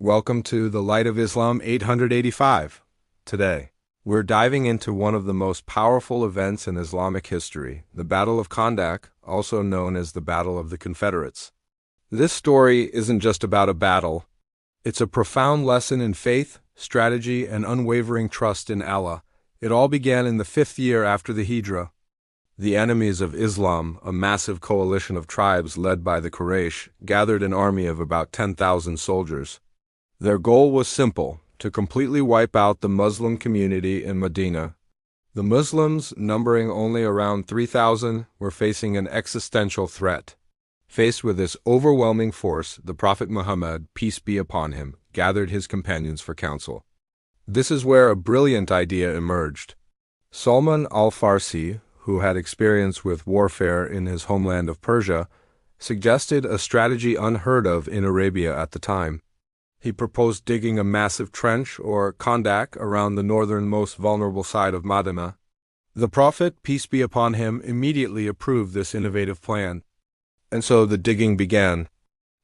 Welcome to the Light of Islam 885. Today, we're diving into one of the most powerful events in Islamic history, the Battle of Khandaq, also known as the Battle of the Confederates. This story isn't just about a battle. It's a profound lesson in faith, strategy, and unwavering trust in Allah. It all began in the 5th year after the Hijrah. The enemies of Islam, a massive coalition of tribes led by the Quraysh, gathered an army of about 10,000 soldiers. Their goal was simple: to completely wipe out the Muslim community in Madinah. The Muslims, numbering only around 3,000, were facing an existential threat. Faced with this overwhelming force, the Prophet Muhammad, peace be upon him, gathered his companions for counsel. This is where a brilliant idea emerged. Salman al-Farsi, who had experience with warfare in his homeland of Persia, suggested a strategy unheard of in Arabia at the time. He proposed digging a massive trench, or Khandaq, around the northernmost vulnerable side of Madinah. The Prophet, peace be upon him, immediately approved this innovative plan. And so the digging began.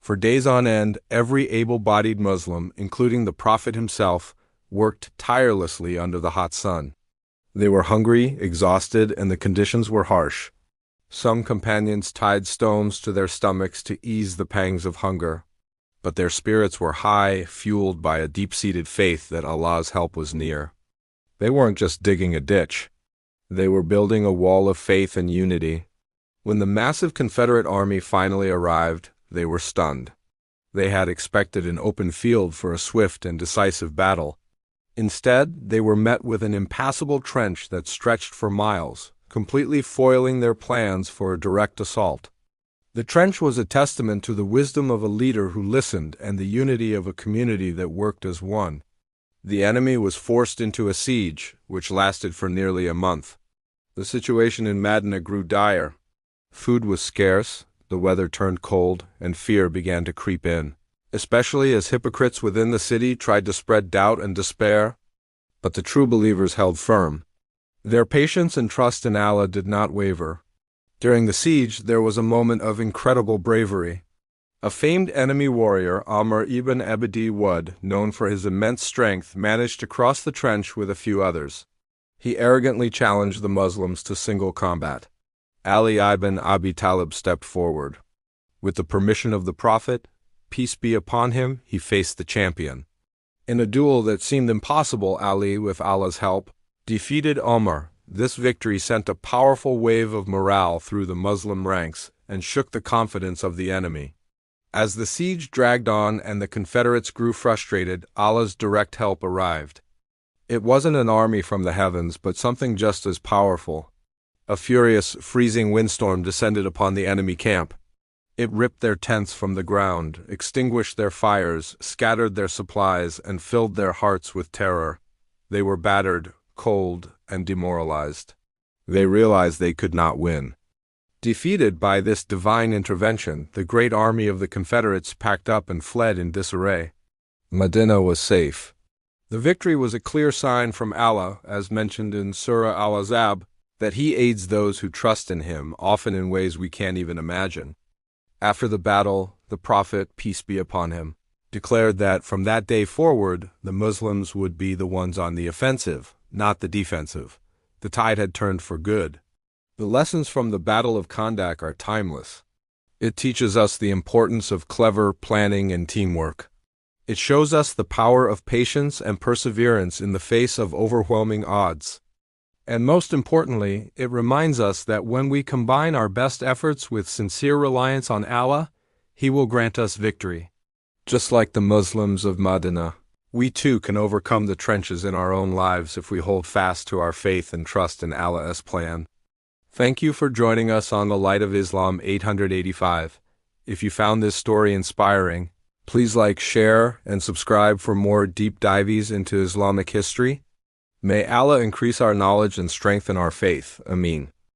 For days on end, every able-bodied Muslim, including the Prophet himself, worked tirelessly under the hot sun. They were hungry, exhausted, and the conditions were harsh. Some companions tied stones to their stomachs to ease the pangs of hunger. But their spirits were high, fueled by a deep-seated faith that Allah's help was near. They weren't just digging a ditch. They were building a wall of faith and unity. When the massive Confederate army finally arrived, they were stunned. They had expected an open field for a swift and decisive battle. Instead, they were met with an impassable trench that stretched for miles, completely foiling their plans for a direct assault. The trench was a testament to the wisdom of a leader who listened and the unity of a community that worked as one. The enemy was forced into a siege, which lasted for nearly a month. The situation in Madinah grew dire. Food was scarce, the weather turned cold, and fear began to creep in, especially as hypocrites within the city tried to spread doubt and despair. But the true believers held firm. Their patience and trust in Allah did not waver. During the siege, there was a moment of incredible bravery. A famed enemy warrior, Amr ibn Abdi Wud, known for his immense strength, managed to cross the trench with a few others. He arrogantly challenged the Muslims to single combat. Ali ibn Abi Talib stepped forward. With the permission of the Prophet, peace be upon him, he faced the champion. In a duel that seemed impossible, Ali, with Allah's help, defeated Omar. This victory sent a powerful wave of morale through the Muslim ranks and shook the confidence of the enemy. As the siege dragged on and the Confederates grew frustrated, Allah's direct help arrived. It wasn't an army from the heavens, but something just as powerful. A furious, freezing windstorm descended upon the enemy camp. It ripped their tents from the ground, extinguished their fires, scattered their supplies, and filled their hearts with terror. They were battered, cold, and demoralized. They realized they could not win. Defeated by this divine intervention, the great army of the Confederates packed up and fled in disarray. Madinah was safe. The victory was a clear sign from Allah, as mentioned in Surah Al-Ahzab, that He aids those who trust in Him, often in ways we can't even imagine. After the battle, the Prophet, peace be upon him, declared that from that day forward, the Muslims would be the ones on the offensive, not the defensive. The tide had turned for good. The lessons from the Battle of Khandaq are timeless. It teaches us the importance of clever planning and teamwork. It shows us the power of patience and perseverance in the face of overwhelming odds. And most importantly, it reminds us that when we combine our best efforts with sincere reliance on Allah, He will grant us victory. Just like the Muslims of Madinah, we too can overcome the trenches in our own lives if we hold fast to our faith and trust in Allah's plan. Thank you for joining us on the Light of Islam 885. If you found this story inspiring, please like, share, and subscribe for more deep dives into Islamic history. May Allah increase our knowledge and strengthen our faith. Ameen.